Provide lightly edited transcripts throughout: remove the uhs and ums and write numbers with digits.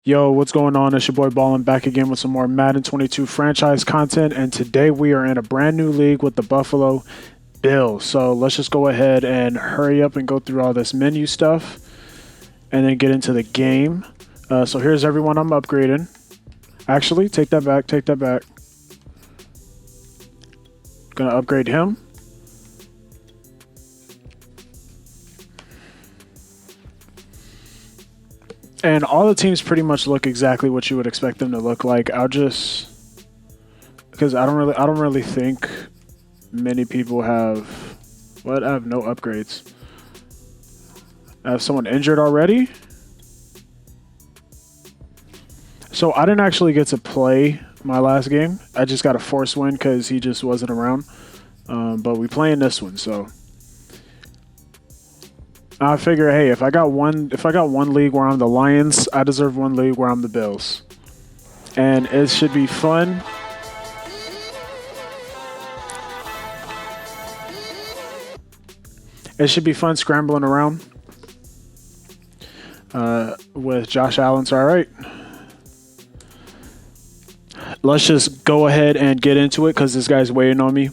Yo, what's going on? It's your boy Ballin back again with some more Madden 22 franchise content, and today we are in a brand new league with the Buffalo Bills. So let's just go ahead and hurry up and go through all this menu stuff and then get into the game. So here's everyone I'm upgrading. Actually, take that back, take that back. Gonna upgrade him. And all the teams pretty much look exactly what you would expect them to look like. I'll just, because I don't really think many people have. What? I have no upgrades. I have someone injured already. So I didn't actually get to play my last game. I just got a force win because he just wasn't around. But we playing this one, so. I figure, hey, if I got one league where I'm the Lions, I deserve one league where I'm the Bills, and it should be fun. It should be fun scrambling around with Josh Allen. So, all right, let's just go ahead and get into it because this guy's waiting on me.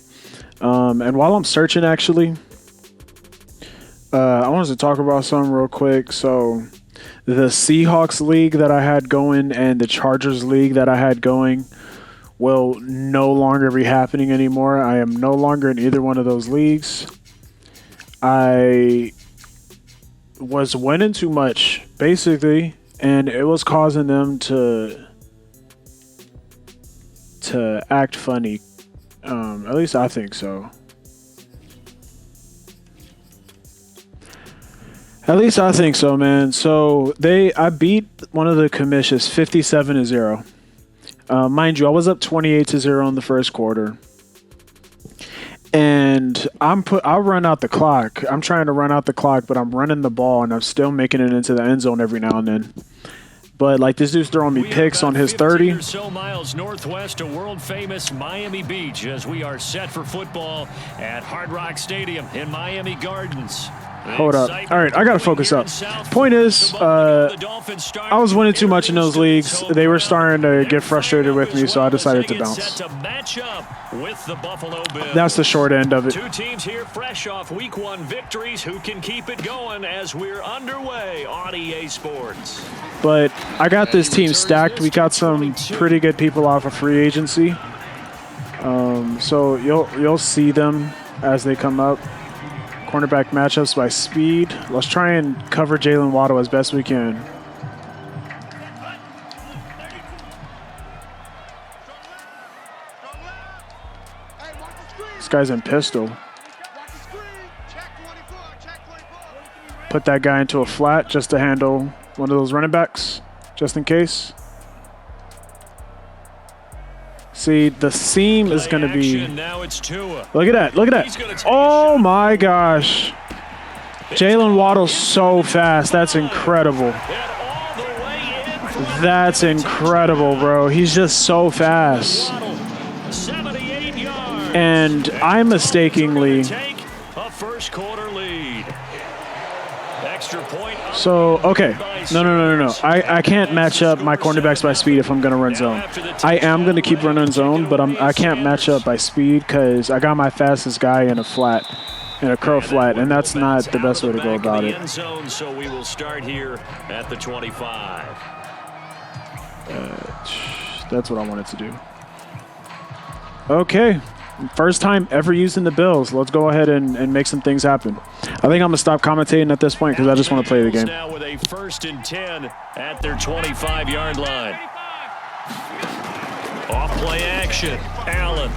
And while I'm searching, actually. I wanted to talk about something real quick. So the Seahawks league that I had going and the Chargers league that I had going will no longer be happening anymore. I am no longer in either one of those leagues. I was winning too much, basically, and it was causing them to act funny. At least I think so. At least I think so, man. So I beat one of the commissions 57-0. Mind you, I was up 28-0 in the first quarter. And I'll run out the clock. I'm trying to run out the clock, but I'm running the ball and I'm still making it into the end zone every now and then. But like this dude's throwing me picks on his 30. Or so miles northwest of world famous Miami Beach as we are set for football at Hard Rock Stadium in Miami Gardens. Hold up. All right, I got to focus up. Point is, I was winning too much in those leagues. They were starting to get frustrated with me, so I decided to bounce. That's the short end of it. Two teams here fresh off week one victories. Who can keep it going as we're underway on EA Sports? But I got this team stacked. We got some pretty good people off of free agency. So you'll see them as they come up. Cornerback matchups by speed. Let's try and cover Jalen Waddle as best we can. This guy's in pistol. Put that guy into a flat just to handle one of those running backs, just in case. See, the seam is going to be... Look at that. Look at that. Oh, my gosh. Jalen Waddle's so fast. That's incredible. That's incredible, bro. He's just so fast. And I mistakenly... So, okay. No. I can't match up my cornerbacks by speed if I'm going to run zone. I am going to keep running zone, but I can't match up by speed because I got my fastest guy in a flat, in a curl flat, and that's not the best way to go about it. So we will start here at the 25. That's what I wanted to do. Okay. First time ever using the Bills. Let's go ahead and make some things happen. I think I'm going to stop commentating at this point because I just want to play the game. Now with a 1st and 10 at their 25-yard line. Off play action. Allen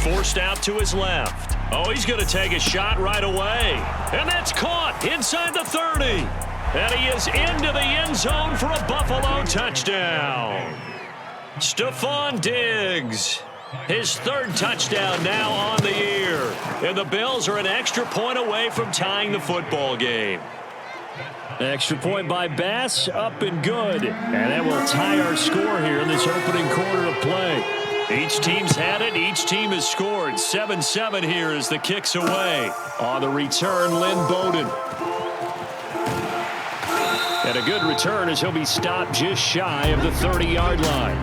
forced out to his left. Oh, he's going to take a shot right away. And that's caught inside the 30. And he is into the end zone for a Buffalo touchdown. Stephon Diggs. His 3rd touchdown now on the year. And the Bills are an extra point away from tying the football game. Extra point by Bass, up and good. And that will tie our score here in this opening quarter of play. Each team's had it. Each team has scored. 7-7 here as the kick's away. On the return, Lynn Bowden. And a good return as he'll be stopped just shy of the 30-yard line.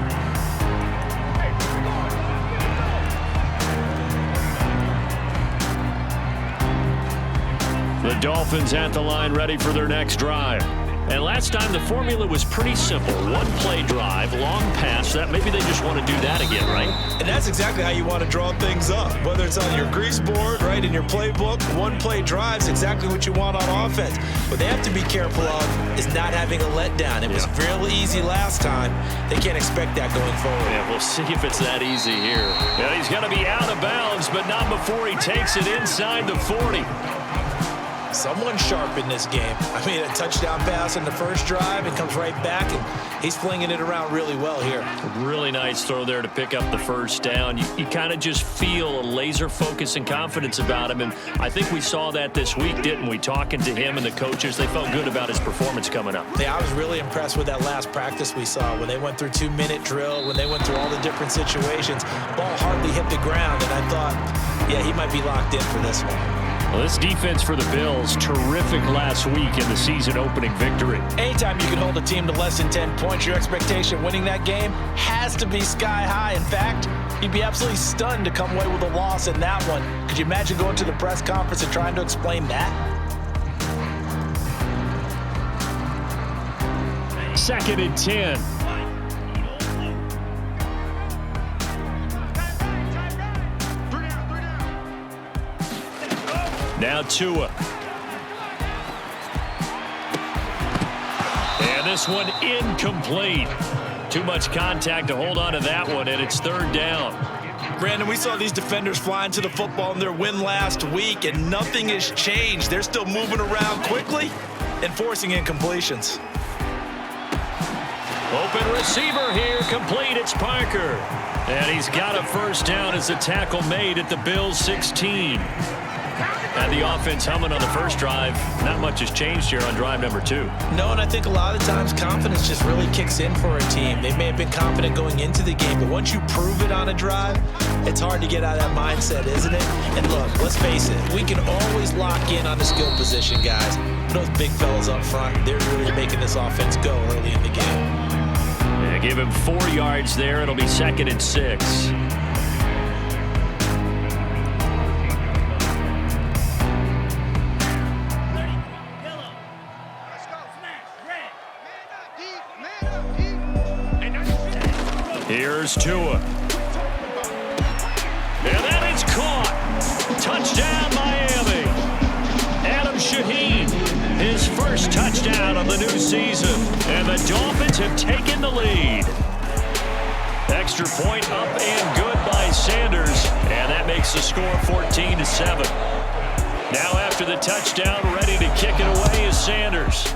The Dolphins at the line ready for their next drive. And last time the formula was pretty simple. One play drive, long pass. That maybe they just want to do that again, right? And that's exactly how you want to draw things up. Whether it's on your grease board, right, in your playbook, one play drives exactly what you want on offense. What they have to be careful of is not having a letdown. It was real easy last time. They can't expect that going forward. Yeah, we'll see if it's that easy here. Yeah, he's going to be out of bounds, but not before he takes it inside the 40. Someone sharp in this game. I mean, a touchdown pass in the first drive and comes right back, and he's flinging it around really well here. Really nice throw there to pick up the first down. You kind of just feel a laser focus and confidence about him, and I think we saw that this week, didn't we? Talking to him and the coaches, they felt good about his performance coming up. Yeah, I was really impressed with that last practice we saw when they went through 2-minute drill, when they went through all the different situations. Ball hardly hit the ground, and I thought, yeah, he might be locked in for this one. Well, this defense for the Bills, terrific last week in the season-opening victory. Anytime you can hold a team to less than 10 points, your expectation winning that game has to be sky high. In fact, you'd be absolutely stunned to come away with a loss in that one. Could you imagine going to the press conference and trying to explain that? Second and 10. Now Tua. And this one incomplete. Too much contact to hold on to that one, and it's third down. Brandon, we saw these defenders flying to the football in their win last week, and nothing has changed. They're still moving around quickly and forcing incompletions. Open receiver here, complete. It's Parker. And he's got a first down as the tackle made at the Bills' 16. And the offense humming on the first drive. Not much has changed here on drive number 2. No, and I think a lot of times confidence just really kicks in for a team. They may have been confident going into the game, but once you prove it on a drive, it's hard to get out of that mindset, isn't it? And look, let's face it, we can always lock in on the skill position, guys. Those big fellas up front, they're really making this offense go early in the game. Yeah, give him 4 yards there. It'll be second and 6. Here's Tua. And then it's caught. Touchdown, Miami. Adam Shaheen, his first touchdown of the new season. And the Dolphins have taken the lead. Extra point up and good by Sanders. And that makes the score 14-7. Now after the touchdown, ready to kick it away is Sanders.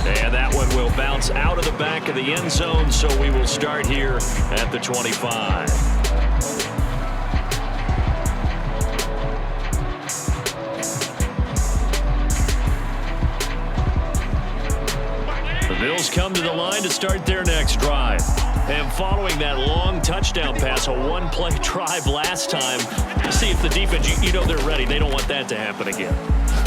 And that one will bounce out of the back of the end zone, so we will start here at the 25. The Bills come to the line to start their next drive. And following that long touchdown pass, a one-play drive last time, see if the defense, you know they're ready. They don't want that to happen again.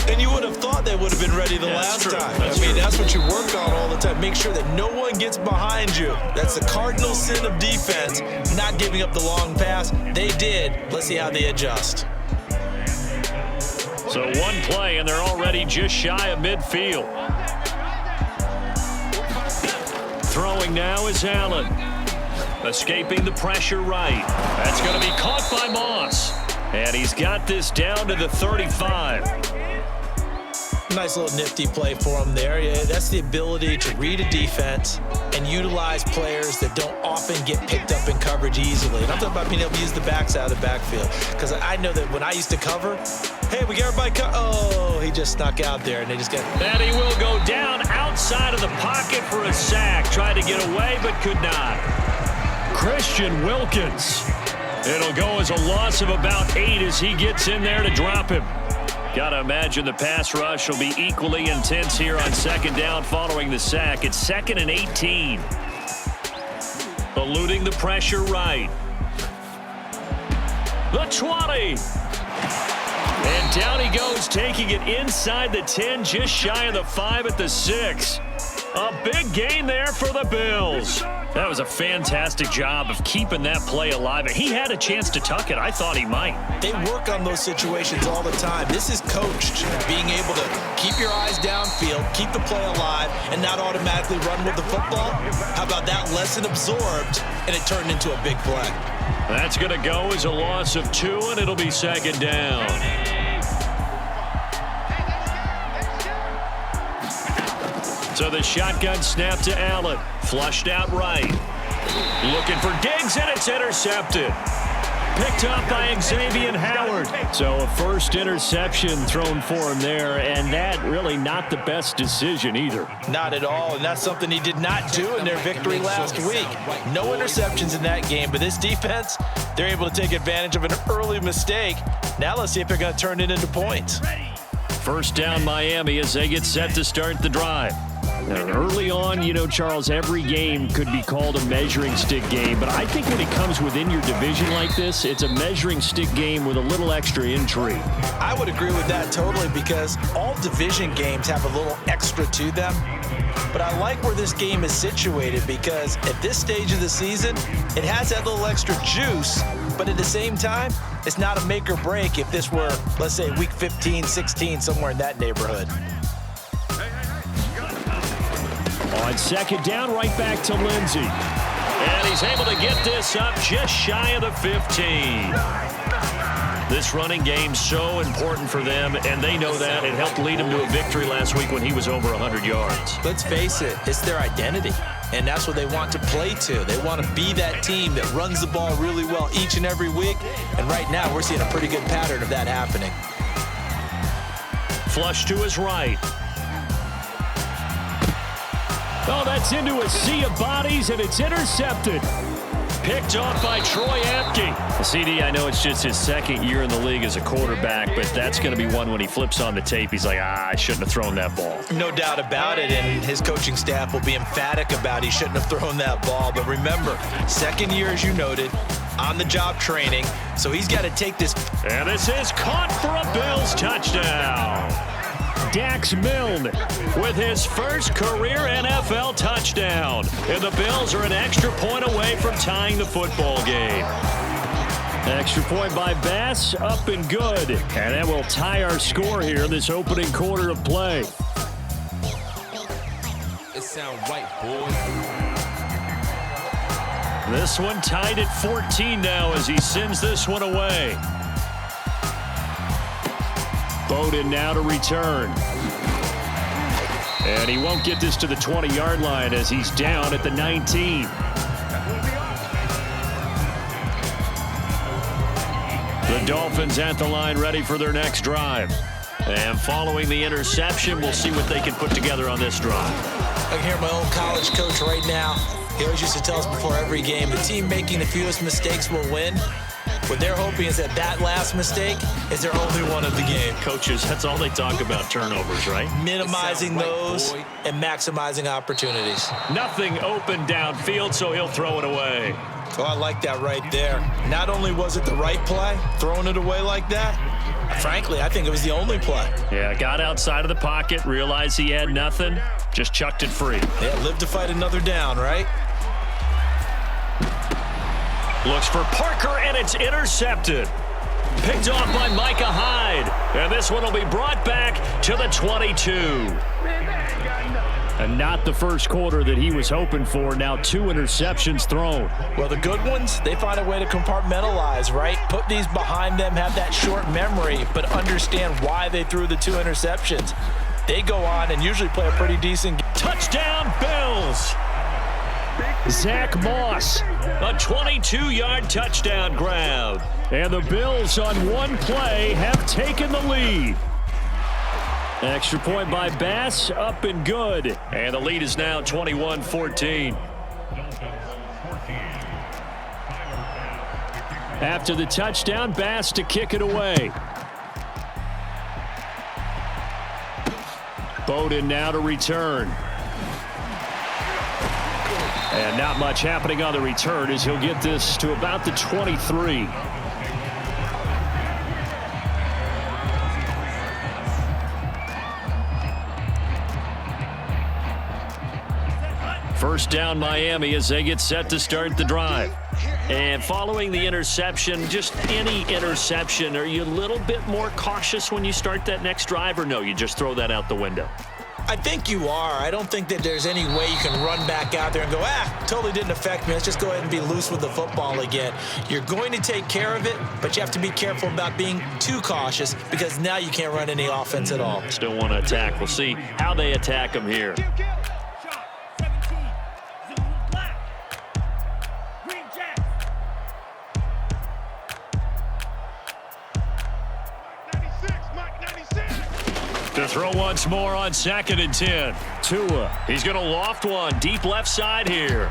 And you would have thought they would have been ready the last time. I mean, that's what you work on all the time. Make sure that no one gets behind you. That's the cardinal sin of defense, not giving up the long pass. They did. Let's see how they adjust. So one play, and they're already just shy of midfield. Throwing now is Allen. Escaping the pressure right. That's going to be caught by Moss. And he's got this down to the 35. Nice little nifty play for him there. Yeah, that's the ability to read a defense and utilize players that don't often get picked up in coverage easily. And I'm talking about being able to use the backs out of the backfield. Because I know that when I used to cover, hey, we got everybody oh, he just snuck out there, and they just got... And he will go down outside of the pocket for a sack. Tried to get away, but could not. Christian Wilkins. It'll go as a loss of about 8 as he gets in there to drop him. Got to imagine the pass rush will be equally intense here on second down following the sack. It's second and 18. Eluding the pressure right. The 20. And down he goes, taking it inside the 10, just shy of the 5 at the 6. A big gain there for the Bills. That was a fantastic job of keeping that play alive. He had a chance to tuck it. I thought he might. They work on those situations all the time. This is coached, being able to keep your eyes downfield, keep the play alive, and not automatically run with the football. How about that lesson absorbed, and it turned into a big play? That's going to go as a loss of 2, and it'll be second down. So the shotgun snap to Allen. Flushed out right. Looking for Diggs, and it's intercepted. Picked up by Xavier Howard. So a first interception thrown for him there, and that really not the best decision either. Not at all, and that's something he did not do in their victory last week. No interceptions in that game, but this defense, they're able to take advantage of an early mistake. Now let's see if they're going to turn it into points. First down Miami as they get set to start the drive. Now, early on, you know, Charles, every game could be called a measuring stick game, but I think when it comes within your division like this, it's a measuring stick game with a little extra intrigue. I would agree with that totally, because all division games have a little extra to them. But I like where this game is situated, because at this stage of the season, it has that little extra juice, but at the same time, it's not a make or break if this were, let's say, week 15, 16, somewhere in that neighborhood. On second down, right back to Lindsey. And he's able to get this up just shy of the 15. This running game so important for them, and they know that. It helped lead them to a victory last week when he was over 100 yards. Let's face it, it's their identity, and that's what they want to play to. They want to be that team that runs the ball really well each and every week, and right now we're seeing a pretty good pattern of that happening. Flush to his right. Oh, that's into a sea of bodies, and it's intercepted. Picked off by Troy Apke. CD, I know it's just his second year in the league as a quarterback, but that's going to be one when he flips on the tape. He's like, I shouldn't have thrown that ball. No doubt about it, and his coaching staff will be emphatic about he shouldn't have thrown that ball. But remember, second year, as you noted, on-the-job training, so he's got to take this. And this is caught for a Bills touchdown. Dax Milne with his first career NFL touchdown. And the Bills are an extra point away from tying the football game. Extra point by Bass, up and good. And that will tie our score here in this opening quarter of play. It sound right, boy. This one tied at 14 now as he sends this one away. Bowden now to return. And he won't get this to the 20-yard line as he's down at the 19. The Dolphins at the line ready for their next drive. And following the interception, we'll see what they can put together on this drive. I can hear my old college coach right now. He always used to tell us before every game, the team making the fewest mistakes will win. What they're hoping is that that last mistake is their only one of the game. Coaches, that's all they talk about, turnovers, right? Minimizing those and maximizing opportunities. Nothing open downfield, so he'll throw it away. Oh, I like that right there. Not only was it the right play, throwing it away like that, frankly, I think it was the only play. Yeah, got outside of the pocket, realized he had nothing, just chucked it free. Yeah, live to fight another down, right? Looks for Parker, and it's intercepted. Picked off by Micah Hyde. And this one will be brought back to the 22. And not the first quarter that he was hoping for. Now 2 interceptions thrown. Well, the good ones, they find a way to compartmentalize, right? Put these behind them, have that short memory, but understand why they threw the 2 interceptions. They go on and usually play a pretty decent game. Touchdown, Bills! Zach Moss, a 22-yard touchdown grab. And the Bills on one play have taken the lead. Extra point by Bass, up and good. And the lead is now 21-14. After the touchdown, Bass to kick it away. Bowden now to return. And not much happening on the return as he'll get this to about the 23. First down Miami as they get set to start the drive. And following the interception, just any interception, are you a little bit more cautious when you start that next drive, or no, you just throw that out the window? I think you are. I don't think that there's any way you can run back out there and go, totally didn't affect me. Let's just go ahead and be loose with the football again. You're going to take care of it, but you have to be careful about being too cautious because now you can't run any offense at all. Still want to attack. We'll see how they attack them here. To throw once more on 2nd and 10. Tua, he's going to loft one deep left side here.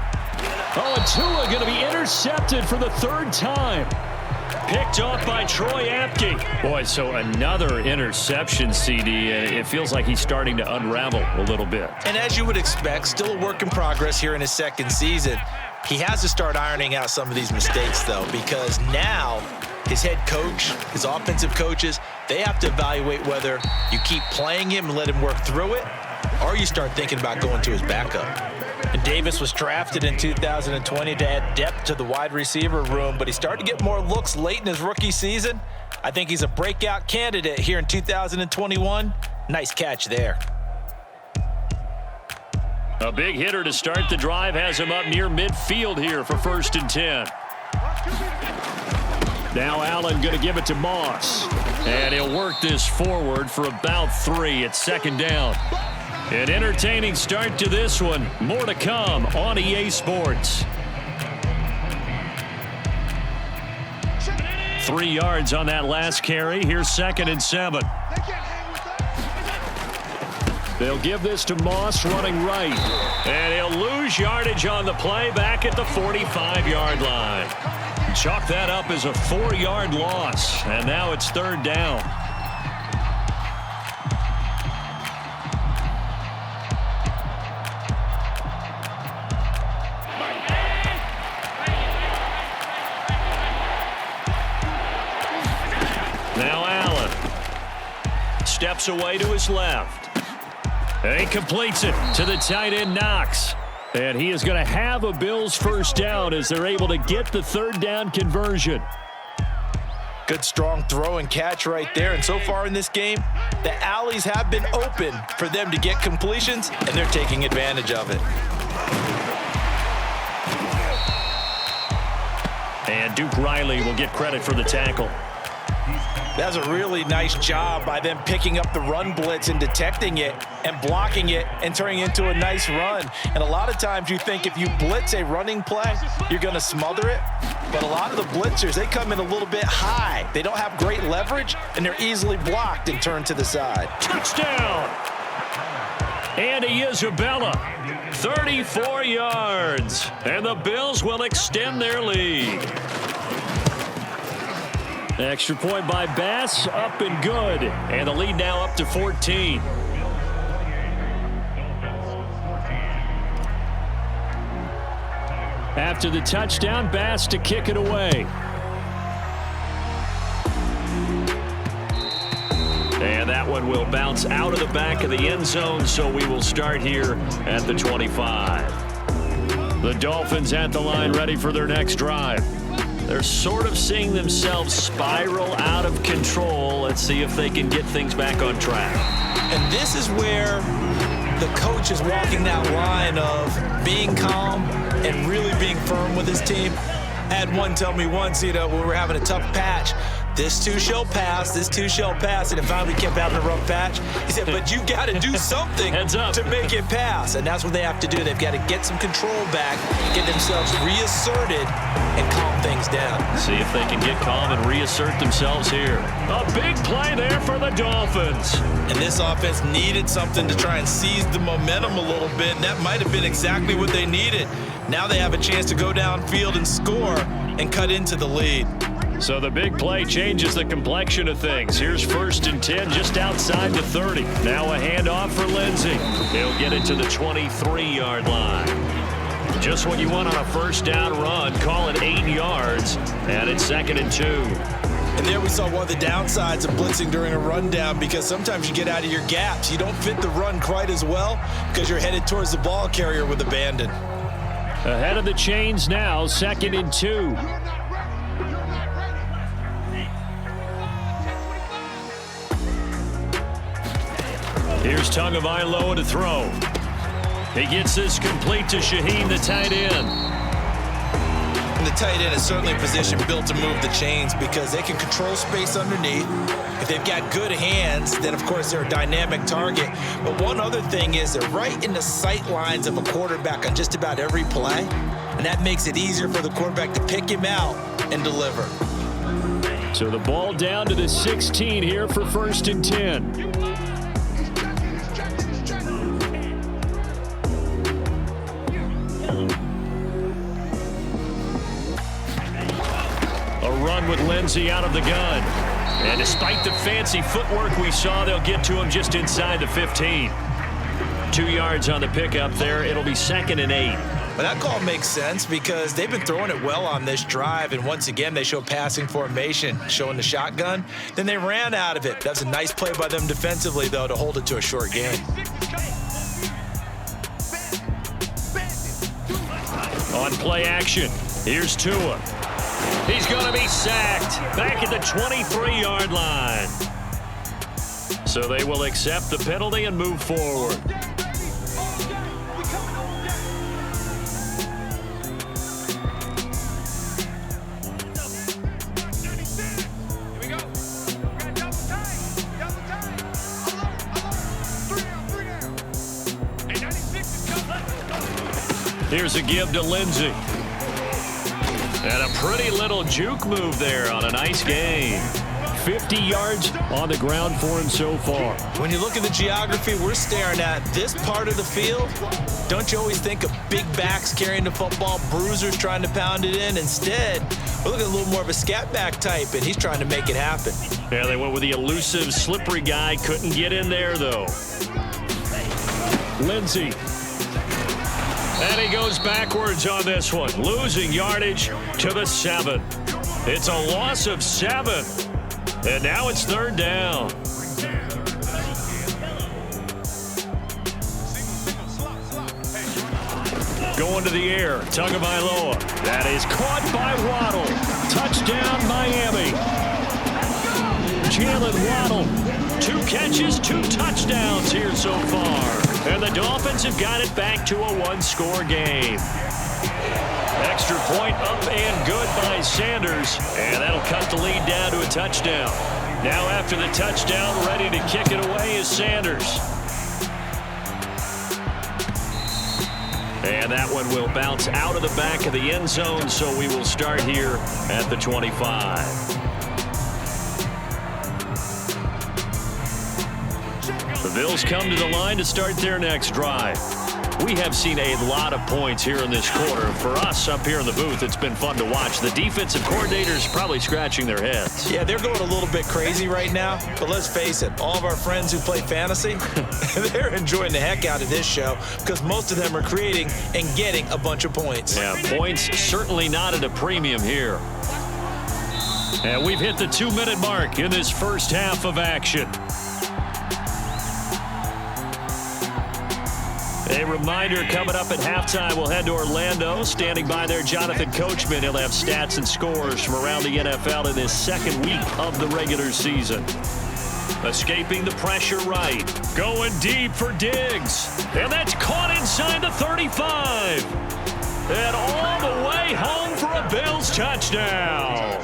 Oh, and Tua going to be intercepted for the 3rd time. Picked off by Troy Apke. Boy, so another interception, CD, and it feels like he's starting to unravel a little bit. And as you would expect, still a work in progress here in his 2nd season. He has to start ironing out some of these mistakes, though, because now his head coach, his offensive coaches, they have to evaluate whether you keep playing him and let him work through it, or you start thinking about going to his backup. And Davis was drafted in 2020 to add depth to the wide receiver room, but he started to get more looks late in his rookie season. I think he's a breakout candidate here in 2021. Nice catch there. A big hitter to start the drive has him up near midfield here for 1st and 10. Now Allen going to give it to Moss. And he'll work this forward for about 3 at 2nd down. An entertaining start to this one. More to come on EA Sports. 3 yards on that last carry. Here's 2nd and 7. They'll give this to Moss running right. And he'll lose yardage on the play back at the 45-yard line. Chalk that up as a 4-yard loss. And now it's 3rd down. Now Allen steps away to his left. And he completes it to the tight end Knox. And he is going to have a Bills 1st down as they're able to get the 3rd down conversion. Good strong throw and catch right there. And so far in this game, the alleys have been open for them to get completions, and they're taking advantage of it. And Duke Riley will get credit for the tackle. That's a really nice job by them picking up the run blitz and detecting it and blocking it and turning it into a nice run. And a lot of times you think if you blitz a running play, you're going to smother it. But a lot of the blitzers, they come in a little bit high. They don't have great leverage, and they're easily blocked and turned to the side. Touchdown! Andy Isabella, 34 yards. And the Bills will extend their lead. Extra point by Bass, up and good. And the lead now up to 14. After the touchdown, Bass to kick it away. And that one will bounce out of the back of the end zone, so we will start here at the 25. The Dolphins at the line, ready for their next drive. They're sort of seeing themselves spiral out of control. Let's see if they can get things back on track. And this is where the coach is walking that line of being calm and really being firm with his team. I had one tell me once, when we were having a tough patch, this too shall pass, this too shall pass, and it finally kept having a rough patch. He said, but you got to do something to make it pass, and that's what they have to do. They've got to get some control back, get themselves reasserted, and calm things down. See if they can get calm and reassert themselves here. A big play there for the Dolphins. And this offense needed something to try and seize the momentum a little bit, and that might have been exactly what they needed. Now they have a chance to go downfield and score and cut into the lead. So the big play changes the complexion of things. Here's 1st and 10 just outside the 30. Now a handoff for Lindsey. He'll get it to the 23-yard line. Just what you want on a 1st down run. Call it 8 yards. And it's 2nd and 2. And there we saw one of the downsides of blitzing during a rundown, because sometimes you get out of your gaps. You don't fit the run quite as well because you're headed towards the ball carrier with abandon. Ahead of the chains now, 2nd and 2. Here's Tagovailoa to throw. He gets this complete to Shaheen, the tight end. And the tight end is certainly a position built to move the chains because they can control space underneath. If they've got good hands, then, of course, they're a dynamic target. But one other thing is they're right in the sight lines of a quarterback on just about every play, and that makes it easier for the quarterback to pick him out and deliver. So the ball down to the 16 here for 1st and 10. Run with Lindsey out of the gun. And despite the fancy footwork we saw, they'll get to him just inside the 15. 2 yards on the pickup there. It'll be 2nd and 8. But that call makes sense because they've been throwing it well on this drive, and once again they show passing formation, showing the shotgun. Then they ran out of it. That's a nice play by them defensively, though, to hold it to a short gain. On play action, here's Tua. He's going to be sacked back at the 23-yard line. So they will accept the penalty and move forward. Here's a give to Lindsey. And a pretty little juke move there on a nice gain. 50 yards on the ground for him so far. When you look at the geography we're staring at, this part of the field, don't you always think of big backs carrying the football, bruisers trying to pound it in? Instead, we're looking at a little more of a scat back type, and he's trying to make it happen. Yeah, they went with the elusive, slippery guy. Couldn't get in there, though. Lindsey. And he goes backwards on this one, losing yardage to the 7. It's a loss of 7. And now it's 3rd down. Going to the air, Tagovailoa. That is caught by Waddle. Touchdown, Miami. Jalen Waddle. 2 catches, 2 touchdowns here so far. And the Dolphins have got it back to a 1-score game. Extra point up and good by Sanders. And that'll cut the lead down to a touchdown. Now after the touchdown, ready to kick it away is Sanders. And that one will bounce out of the back of the end zone, so we will start here at the 25. The Bills come to the line to start their next drive. We have seen a lot of points here in this quarter. For us up here in the booth, it's been fun to watch. The defensive coordinators probably scratching their heads. Yeah, they're going a little bit crazy right now. But let's face it, all of our friends who play fantasy, they're enjoying the heck out of this show because most of them are creating and getting a bunch of points. Yeah, points certainly not at a premium here. And we've hit the 2-minute mark in this first half of action. A reminder coming up at halftime, we'll head to Orlando. Standing by there, Jonathan Coachman. He'll have stats and scores from around the NFL in this second week of the regular season. Escaping the pressure right. Going deep for Diggs. And that's caught inside the 35. And all the way home for a Bills touchdown.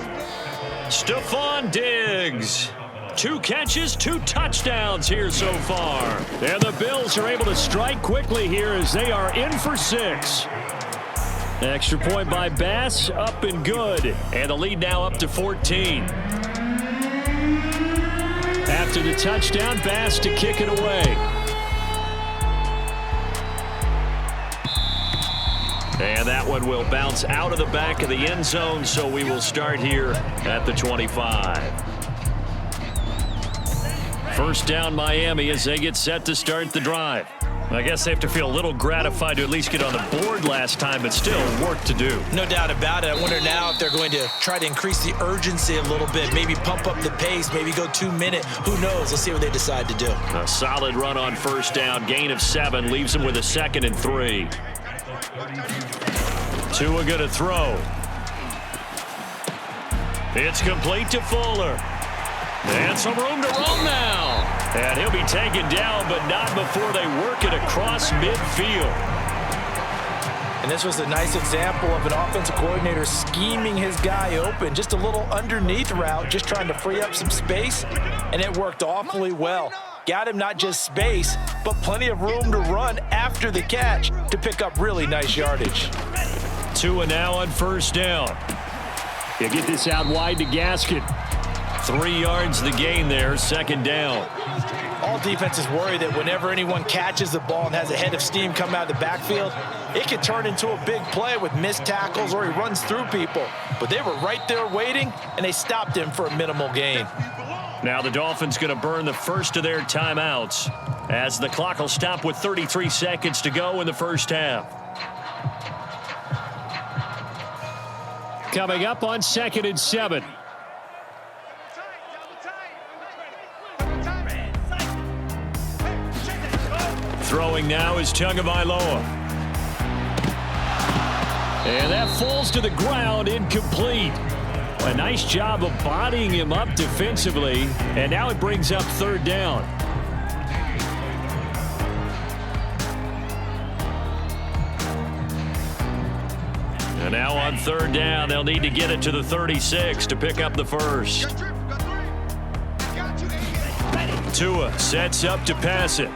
Stephon Diggs. 2 catches, 2 touchdowns here so far. And the Bills are able to strike quickly here as they are in for 6. Extra point by Bass, up and good. And the lead now up to 14. After the touchdown, Bass to kick it away. And that one will bounce out of the back of the end zone, so we will start here at the 25. First down Miami as they get set to start the drive. I guess they have to feel a little gratified to at least get on the board last time, but still work to do. No doubt about it. I wonder now if they're going to try to increase the urgency a little bit, maybe pump up the pace, maybe go 2 minute. Who knows? Let's see what they decide to do. A solid run on first down. Gain of 7 leaves them with a 2nd and 3. Tua going to throw. It's complete to Fuller. And some room to roam now. And he'll be taken down, but not before they work it across midfield. And this was a nice example of an offensive coordinator scheming his guy open. Just a little underneath route, just trying to free up some space, and it worked awfully well. Got him not just space, but plenty of room to run after the catch to pick up really nice yardage. Tua now on first down. You get this out wide to Gaskin. 3 yards the gain there, 2nd down. All defenses worry that whenever anyone catches the ball and has a head of steam come out of the backfield, it could turn into a big play with missed tackles or he runs through people. But they were right there waiting, and they stopped him for a minimal gain. Now the Dolphins going to burn the first of their timeouts as the clock will stop with 33 seconds to go in the first half. Coming up on 2nd and 7. Throwing now is Tagovailoa. And that falls to the ground, incomplete. A nice job of bodying him up defensively, and now it brings up 3rd down. And now on 3rd down, they'll need to get it to the 36 to pick up the first. Tua sets up to pass it.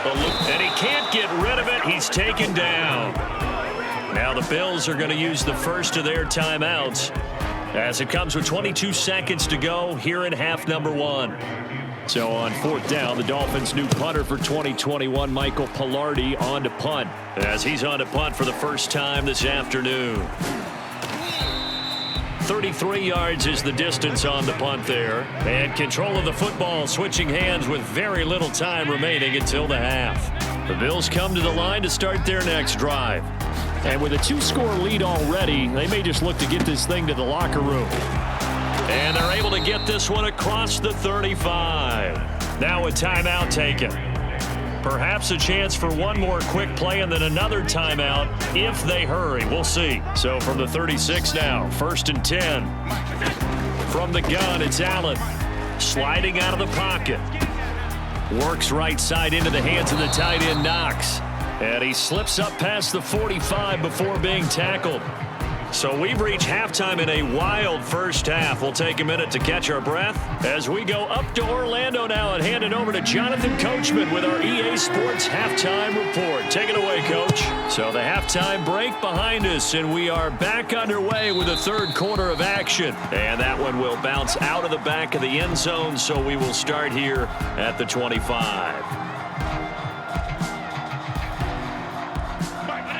And he can't get rid of it. He's taken down. Now the Bills are going to use the first of their timeouts as it comes with 22 seconds to go here in half number 1. So on 4th down, the Dolphins' new punter for 2021, Michael Palardy, on to punt as he's on to punt for the first time this afternoon. 33 yards is the distance on the punt there. And control of the football switching hands with very little time remaining until the half. The Bills come to the line to start their next drive. And with a 2-score lead already, they may just look to get this thing to the locker room. And they're able to get this one across the 35. Now a timeout taken. Perhaps a chance for one more quick play and then another timeout if they hurry. We'll see. So from the 36 now, 1st and 10. From the gun, it's Allen. Sliding out of the pocket. Works right side into the hands of the tight end, Knox. And he slips up past the 45 before being tackled. So we've reached halftime in a wild first half. We'll take a minute to catch our breath as we go up to Orlando now and hand it over to Jonathan Coachman with our EA Sports Halftime Report. Take it away, Coach. So the halftime break behind us, and we are back underway with the 3rd quarter of action. And that one will bounce out of the back of the end zone, so we will start here at the 25.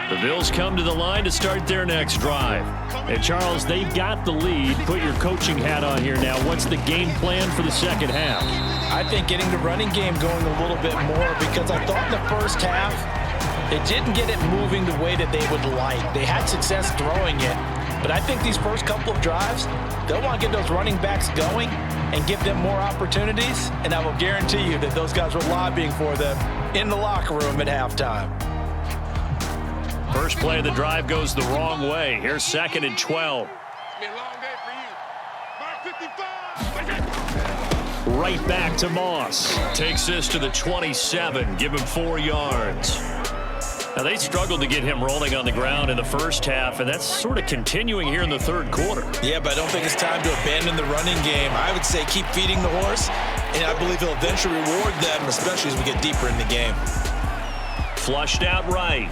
The Bills come to the line to start their next drive. And, Charles, they've got the lead. Put your coaching hat on here now. What's the game plan for the second half? I think getting the running game going a little bit more because I thought in the first half they didn't get it moving the way that they would like. They had success throwing it. But I think these first couple of drives, they'll want to get those running backs going and give them more opportunities. And I will guarantee you that those guys were lobbying for them in the locker room at halftime. First play of the drive goes the wrong way. Here's 2nd and 12. Right back to Moss. Takes this to the 27. Give him 4 yards. Now, they struggled to get him rolling on the ground in the first half, and that's sort of continuing here in the 3rd quarter. Yeah, but I don't think it's time to abandon the running game. I would say keep feeding the horse, and I believe he'll eventually reward them, especially as we get deeper in the game. Flushed out right.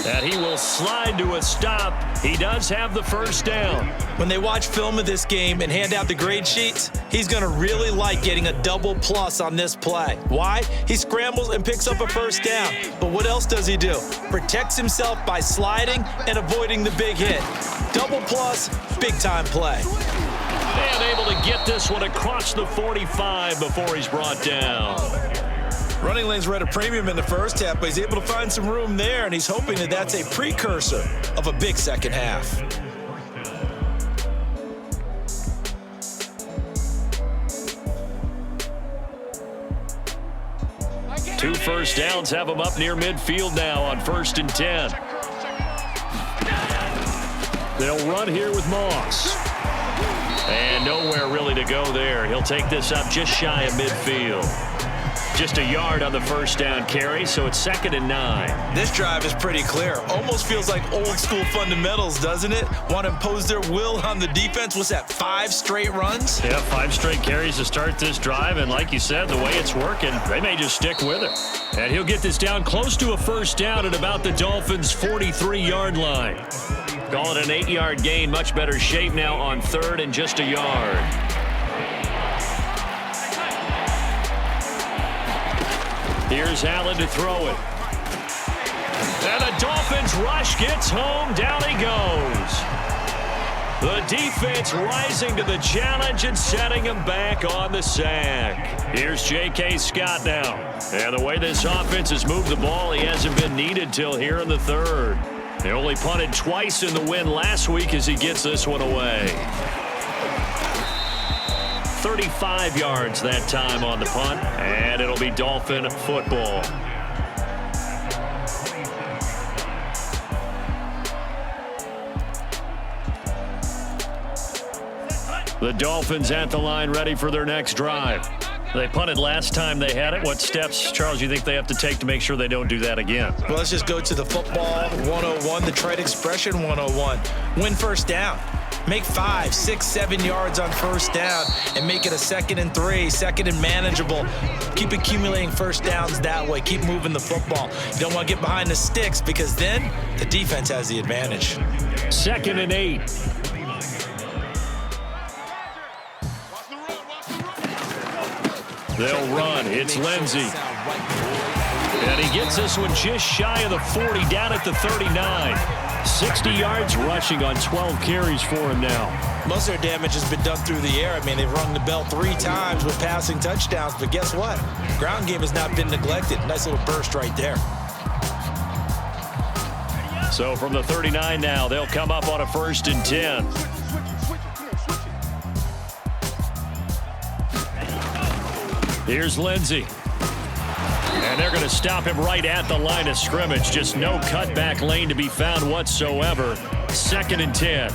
And he will slide to a stop. He does have the first down. When they watch film of this game and hand out the grade sheets, he's going to really like getting a double plus on this play. Why? He scrambles and picks up a first down. But what else does he do? Protects himself by sliding and avoiding the big hit. Double plus, big time play. And able to get this one across the 45 before he's brought down. Running lanes were at a premium in the first half, but he's able to find some room there, and he's hoping that that's a precursor of a big second half. Two first downs have him up near midfield now on 1st and 10. They'll run here with Moss. And nowhere really to go there. He'll take this up just shy of midfield. Just a yard on the first down carry, so it's 2nd and 9. This drive is pretty clear. Almost feels like old school fundamentals, doesn't it? Want to impose their will on the defense. What's that, 5 straight runs? Yeah, 5 straight carries to start this drive, and like you said, the way it's working, they may just stick with it. And he'll get this down close to a first down at about the Dolphins' 43-yard line. Call it an 8-yard gain, much better shape now on 3rd and just a yard. Here's Allen to throw it. And the Dolphins rush gets home. Down he goes. The defense rising to the challenge and setting him back on the sack. Here's J.K. Scott now. And the way this offense has moved the ball, he hasn't been needed till here in the 3rd. They only punted twice in the win last week as he gets this one away. 35 yards that time on the punt, and it'll be Dolphin football. The Dolphins at the line ready for their next drive. They punted last time they had it. What steps, Charles, you think they have to take to make sure they don't do that again? Well, let's just go to the football 101, the trade expression 101. Win first down. Make 5, 6, 7 yards on first down and make it a 2nd and 3, 2nd and manageable. Keep accumulating first downs that way. Keep moving the football. You don't want to get behind the sticks because then the defense has the advantage. 2nd and 8. They'll run. It's Lindsey. And he gets this one just shy of the 40, down at the 39. 60 yards rushing on 12 carries for him now. Most of their damage has been done through the air. I mean, they've rung the bell 3 times with passing touchdowns, but guess what? Ground game has not been neglected. Nice little burst right there. So from the 39 now, they'll come up on a 1st and 10. Here's Lindsey. And they're going to stop him right at the line of scrimmage. Just no cutback lane to be found whatsoever. 2nd and 10.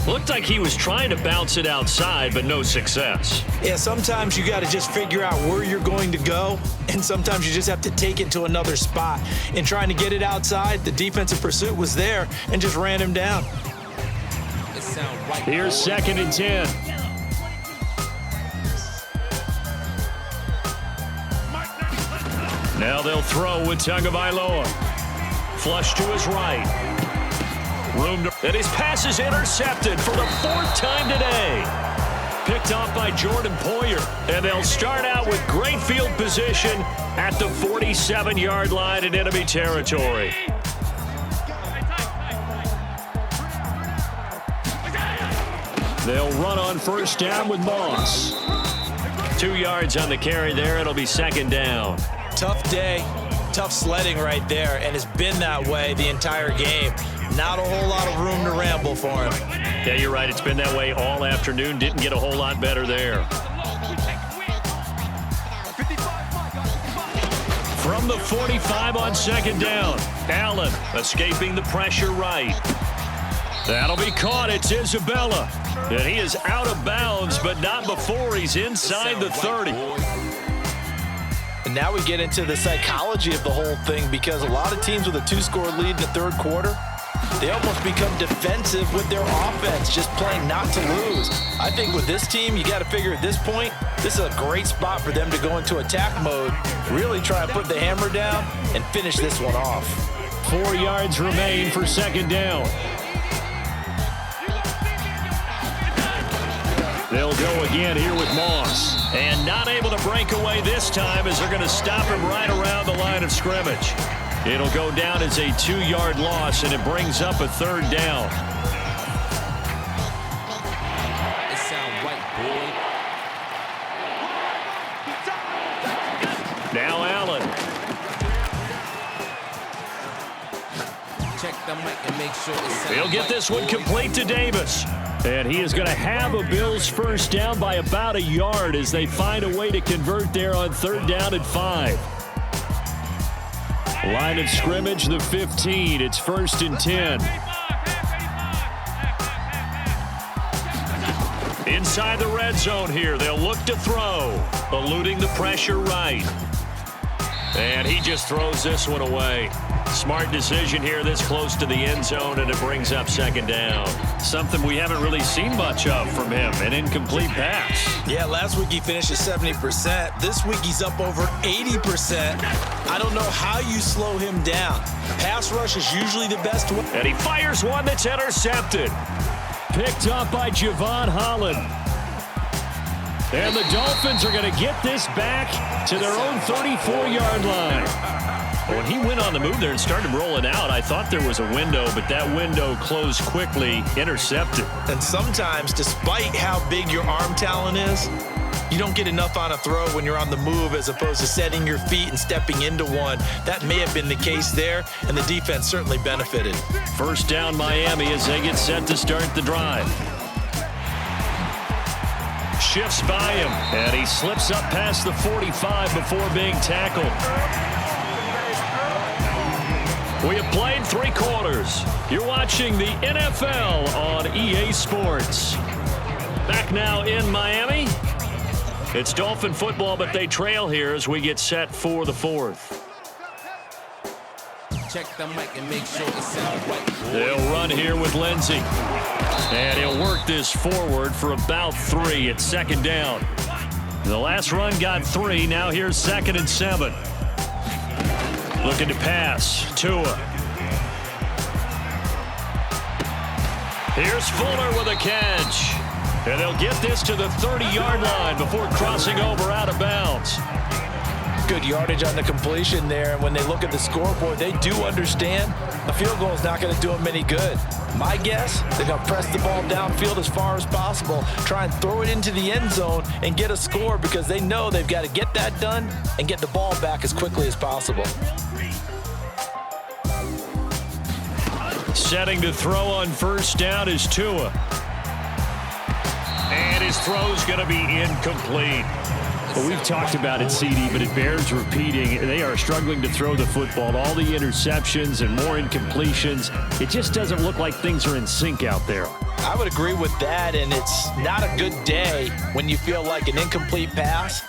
Looked like he was trying to bounce it outside, but no success. Yeah, sometimes you got to just figure out where you're going to go, and sometimes you just have to take it to another spot. In trying to get it outside, the defensive pursuit was there and just ran him down. Here's 2nd and 10. Now they'll throw with Tagovailoa. Flush to his right. And his pass is intercepted for the 4th time today. Picked off by Jordan Poyer. And they'll start out with great field position at the 47-yard line in enemy territory. They'll run on first down with Moss. 2 yards on the carry there. It'll be 2nd down. Tough day, tough sledding right there, and it's been that way the entire game. Not a whole lot of room to ramble for him. Yeah, you're right. It's been that way all afternoon. Didn't get a whole lot better there. From the 45 on 2nd down, Allen escaping the pressure right. That'll be caught. It's Isabella. And he is out of bounds, but not before he's inside the 30. And now we get into the psychology of the whole thing, because a lot of teams with a 2-score lead in the 3rd quarter, they almost become defensive with their offense, just playing not to lose. I think with this team, you got to figure at this point, this is a great spot for them to go into attack mode, really try and put the hammer down and finish this one off. 4 yards remain for 2nd down. They'll go again here with Moss. And not able to break away this time as they're going to stop him right around the line of scrimmage. It'll go down as a 2-yard loss, and it brings up a 3rd down. It sound right, boy. Now Check the mic and make sure it sound He'll get right, this one boys. complete to Davis. And he is going to have a Bills first down by about a yard as they find a way to convert there on 3rd down and 5. Line of scrimmage, the 15. It's 1st and 10. Inside the red zone here. They'll look to throw. Eluding the pressure right. And he just throws this one away. Smart decision here this close to the end zone, and it brings up 2nd down. Something we haven't really seen much of from him, an incomplete pass. Yeah, last week he finished at 70%. This week he's up over 80%. I don't know how you slow him down. Pass rush is usually the best way. And he fires one that's intercepted. Picked up by Javon Holland. And the Dolphins are going to get this back to their own 34-yard line. When he went on the move there and started rolling out, I thought there was a window, but that window closed quickly, intercepted. And sometimes, despite how big your arm talent is, you don't get enough on a throw when you're on the move as opposed to setting your feet and stepping into one. That may have been the case there, and the defense certainly benefited. 1st down Miami as they get set to start the drive. Shifts by him, and he slips up past the 45 before being tackled. We have played 3 quarters. You're watching the NFL on EA Sports. Back now in Miami. It's Dolphin football, but they trail here as we get set for the 4th. Check the mic and make sure it sound right, boys. They'll run here with Lindsey. And he'll work this forward for about 3 at 2nd down. The last run got 3. Now here's 2nd and 7. Looking to pass. Tua. Here's Fuller with a catch. And they'll get this to the 30-yard line before crossing over out of bounds. Good yardage on the completion there. And when they look at the scoreboard, they do understand a field goal is not going to do them any good. My guess, they're going to press the ball downfield as far as possible, try and throw it into the end zone and get a score because they know they've got to get that done and get the ball back as quickly as possible. Setting to throw on 1st down is Tua. And his throw's going to be incomplete. Well, we've talked about it, CD, but it bears repeating. They are struggling to throw the football. All the interceptions and more incompletions. It just doesn't look like things are in sync out there. I would agree with that, and it's not a good day when you feel like an incomplete pass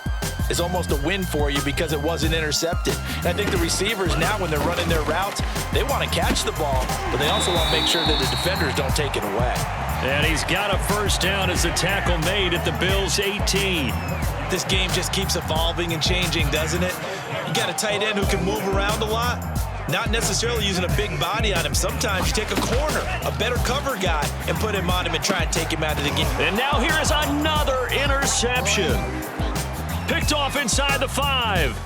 is almost a win for you because it wasn't intercepted. And I think the receivers now, when they're running their routes, they want to catch the ball, but they also want to make sure that the defenders don't take it away. And he's got a 1st down as the tackle made at the Bills' 18. This game just keeps evolving and changing, doesn't it? You got a tight end who can move around a lot, not necessarily using a big body on him. Sometimes you take a corner, a better cover guy, and put him on him and try and take him out of the game. And now here is another interception. Picked off inside the 5.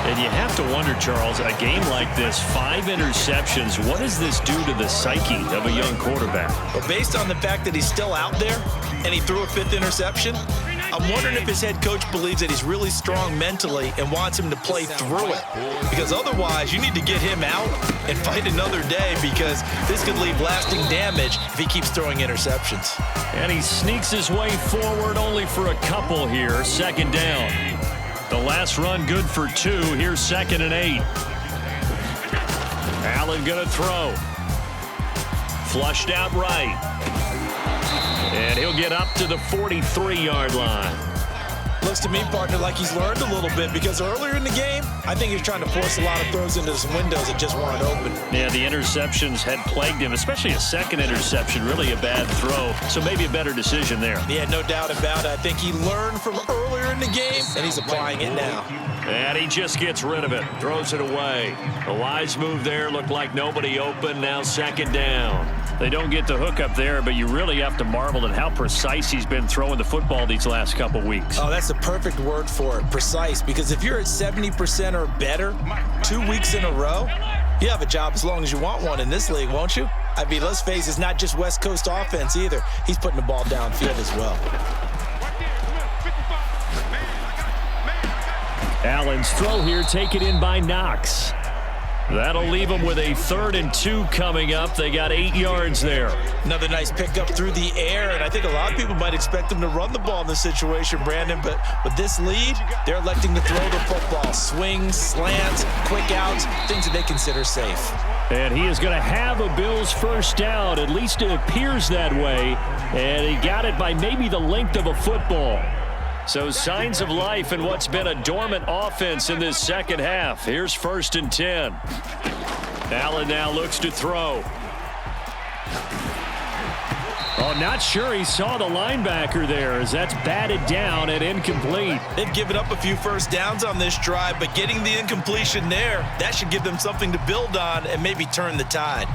And you have to wonder, Charles, a game like this, 5 interceptions, what does this do to the psyche of a young quarterback? But based on the fact that he's still out there and he threw a 5th interception, I'm wondering if his head coach believes that he's really strong mentally and wants him to play through it. Because otherwise, you need to get him out and fight another day because this could leave lasting damage if he keeps throwing interceptions. And he sneaks his way forward only for a couple here, 2nd down. The last run good for 2. Here's 2nd and 8. Allen going to throw. Flushed out right. And he'll get up to the 43-yard line. Looks to me, partner, like he's learned a little bit because earlier in the game, I think he was trying to force a lot of throws into some windows that just weren't open. Yeah, the interceptions had plagued him, especially a 2nd interception, really a bad throw. So maybe a better decision there. Yeah, no doubt about it. I think he learned from earlier in the game, and he's applying it now. And he just gets rid of it, throws it away. The wise move there, looked like nobody open, now 2nd down. They don't get the hook up there, but you really have to marvel at how precise he's been throwing the football these last couple weeks. Oh, that's the perfect word for it, precise, because if you're at 70% or better 2 weeks in a row, you have a job as long as you want one in this league, won't you? I mean, let's face it, it's not just West Coast offense either. He's putting the ball downfield as well. Allen's throw here taken in by Knox. That'll leave them with a 3rd and 2 coming up. They got 8 yards there. Another nice pickup through the air, and I think a lot of people might expect them to run the ball in this situation, Brandon, but with this lead, they're electing to throw the football. Swings, slants, quick outs, things that they consider safe. And he is going to have a Bills first down. At least it appears that way. And he got it by maybe the length of a football. So signs of life in what's been a dormant offense in this second half. Here's 1st and 10. Allen now looks to throw. Oh, not sure he saw the linebacker there as that's batted down and incomplete. They've given up a few first downs on this drive, but getting the incompletion there, that should give them something to build on and maybe turn the tide.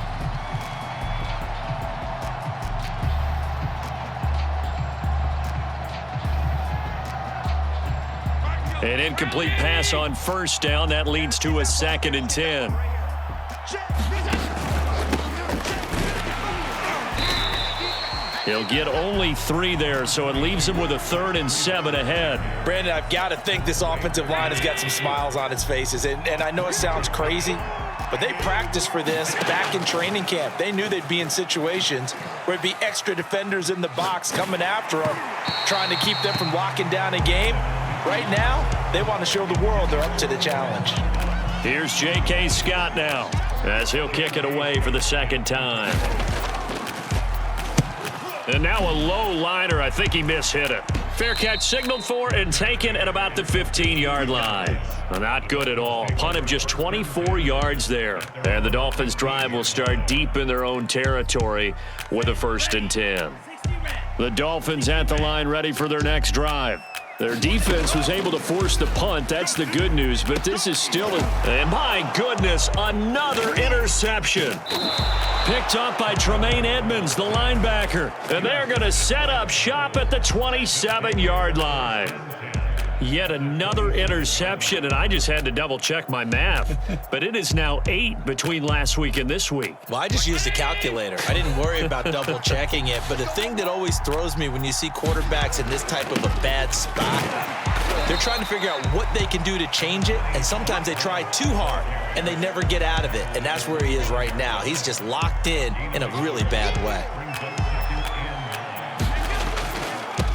An incomplete pass on 1st down. That leads to a 2nd and 10. He'll get only 3 there, so it leaves him with a 3rd and 7 ahead. Brandon, I've got to think this offensive line has got some smiles on its faces. And I know it sounds crazy, but they practiced for this back in training camp. They knew they'd be in situations where it'd be extra defenders in the box coming after them, trying to keep them from locking down a game. Right now, they want to show the world they're up to the challenge. Here's J.K. Scott now as he'll kick it away for the 2nd time. And now a low liner. I think he mishit it. Fair catch signaled for and taken at about the 15-yard line. Not good at all. Punt of just 24 yards there. And the Dolphins' drive will start deep in their own territory with a 1st and 10. The Dolphins at the line ready for their next drive. Their defense was able to force the punt. That's the good news, but this is still and my goodness, another interception. Picked up by Tremaine Edmonds, the linebacker. And they're going to set up shop at the 27-yard line. Yet another interception, and I just had to double-check my math. But it is now 8 between last week and this week. Well, I just used a calculator. I didn't worry about double-checking it. But the thing that always throws me when you see quarterbacks in this type of a bad spot, they're trying to figure out what they can do to change it, and sometimes they try too hard, and they never get out of it. And that's where he is right now. He's just locked in a really bad way.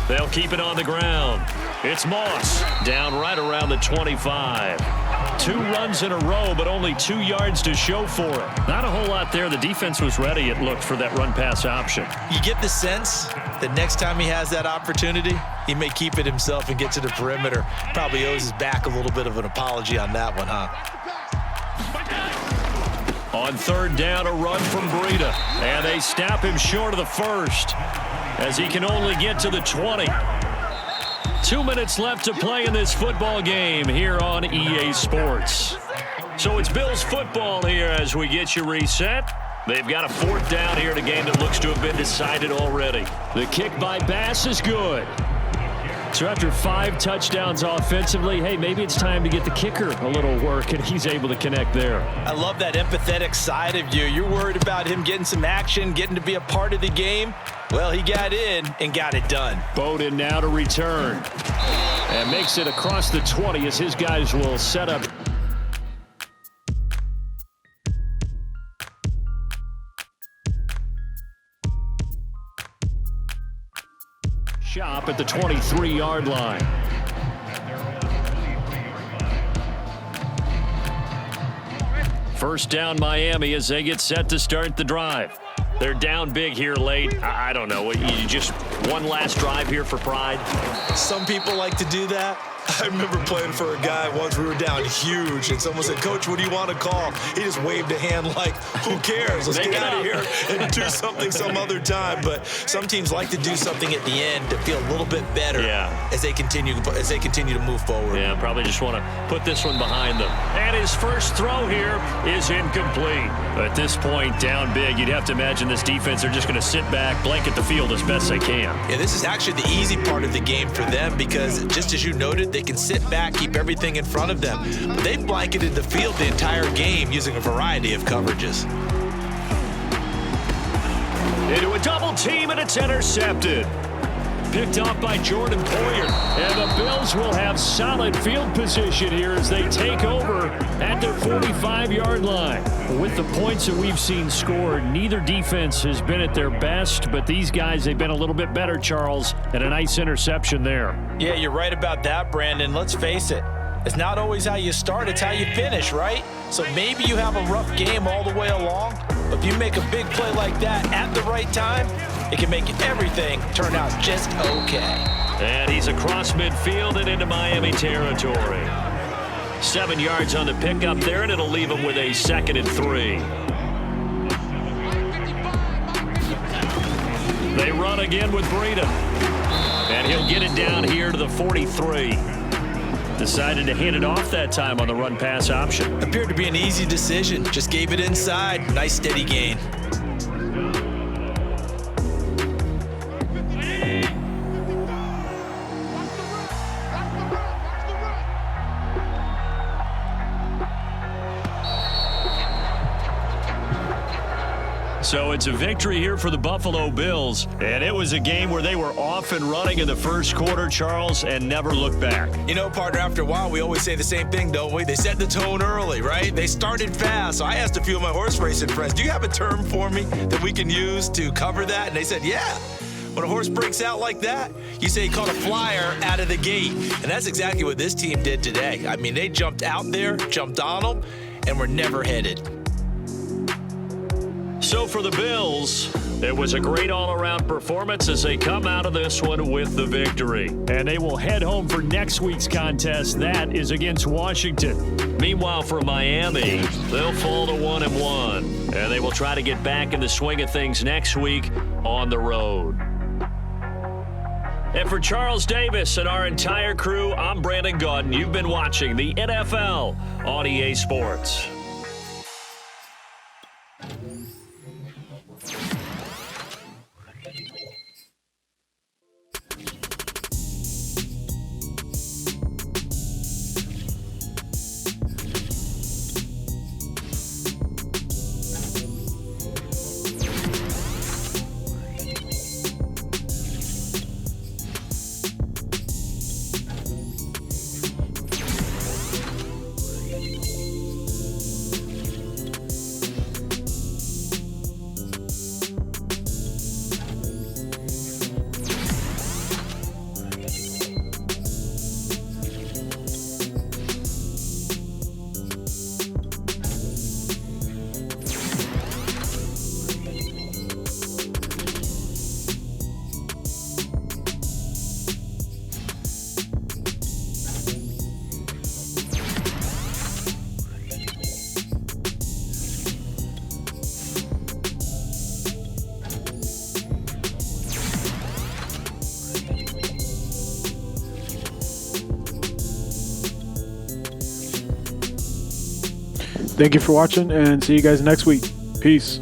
They'll keep it on the ground. It's Moss down right around the 25. 2 runs in a row, but only 2 yards to show for it. Not a whole lot there. The defense was ready, it looked, for that run-pass option. You get the sense that next time he has that opportunity, he may keep it himself and get to the perimeter. Probably owes his back a little bit of an apology on that one, huh? On 3rd down, a run from Breida. And they stop him short of the 1st as he can only get to the 20. 2 minutes left to play in this football game here on EA Sports. So it's Bills football here as we get you reset. They've got a 4th down here in a game that looks to have been decided already. The kick by Bass is good. So after 5 touchdowns offensively, hey, maybe it's time to get the kicker a little work, and he's able to connect there. I love that empathetic side of you. You're worried about him getting some action, getting to be a part of the game. Well, he got in and got it done. Bowden now to return. And makes it across the 20 as his guys will set up. Shop at the 23-yard line. First down Miami as they get set to start the drive. They're down big here late. I don't know. You just one last drive here for pride? Some people like to do that. I remember playing for a guy once. We were down huge, and someone said, "Coach, what do you want to call?" He just waved a hand like, "Who cares? Let's get out of here and do something some other time." But some teams like to do something at the end to feel a little bit better as they continue to move forward. Yeah, probably just want to put this one behind them. And his first throw here is incomplete. At this point, down big, you'd have to imagine this defense are just going to sit back, blanket the field as best they can. Yeah, this is actually the easy part of the game for them because, just as you noted, they can sit back, keep everything in front of them. But they've blanketed the field the entire game using a variety of coverages. Into a double team, and it's intercepted. picked off by Jordan Poyer. And the Bills will have solid field position here as they take over at their 45-yard line. With the points that we've seen scored, neither defense has been at their best, but these guys, they've been a little bit better, Charles, and a nice interception there. Yeah, you're right about that, Brandon. Let's face it. It's not always how you start, it's how you finish, right? So maybe you have a rough game all the way along, but if you make a big play like that at the right time, it can make everything turn out just okay. And he's across midfield and into Miami territory. 7 yards on the pickup there, and it'll leave him with a 2nd and 3. They run again with Breida. And he'll get it down here to the 43. Decided to hand it off that time on the run-pass option. Appeared to be an easy decision. Just gave it inside. Nice steady gain. So it's a victory here for the Buffalo Bills, and it was a game where they were off and running in the first quarter, Charles, and never looked back. You know, partner, after a while, we always say the same thing, don't we? They set the tone early, right? They started fast. So I asked a few of my horse racing friends, do you have a term for me that we can use to cover that? And they said, yeah. When a horse breaks out like that, you say he caught a flyer out of the gate. And that's exactly what this team did today. I mean, they jumped out there, jumped on them, and were never headed. So for the Bills, it was a great all-around performance as they come out of this one with the victory. And they will head home for next week's contest. That is against Washington. Meanwhile, for Miami, they'll fall to 1-1. And they will try to get back in the swing of things next week on the road. And for Charles Davis and our entire crew, I'm Brandon Gaudin. You've been watching the NFL on EA Sports. Thank you for watching, and see you guys next week. Peace.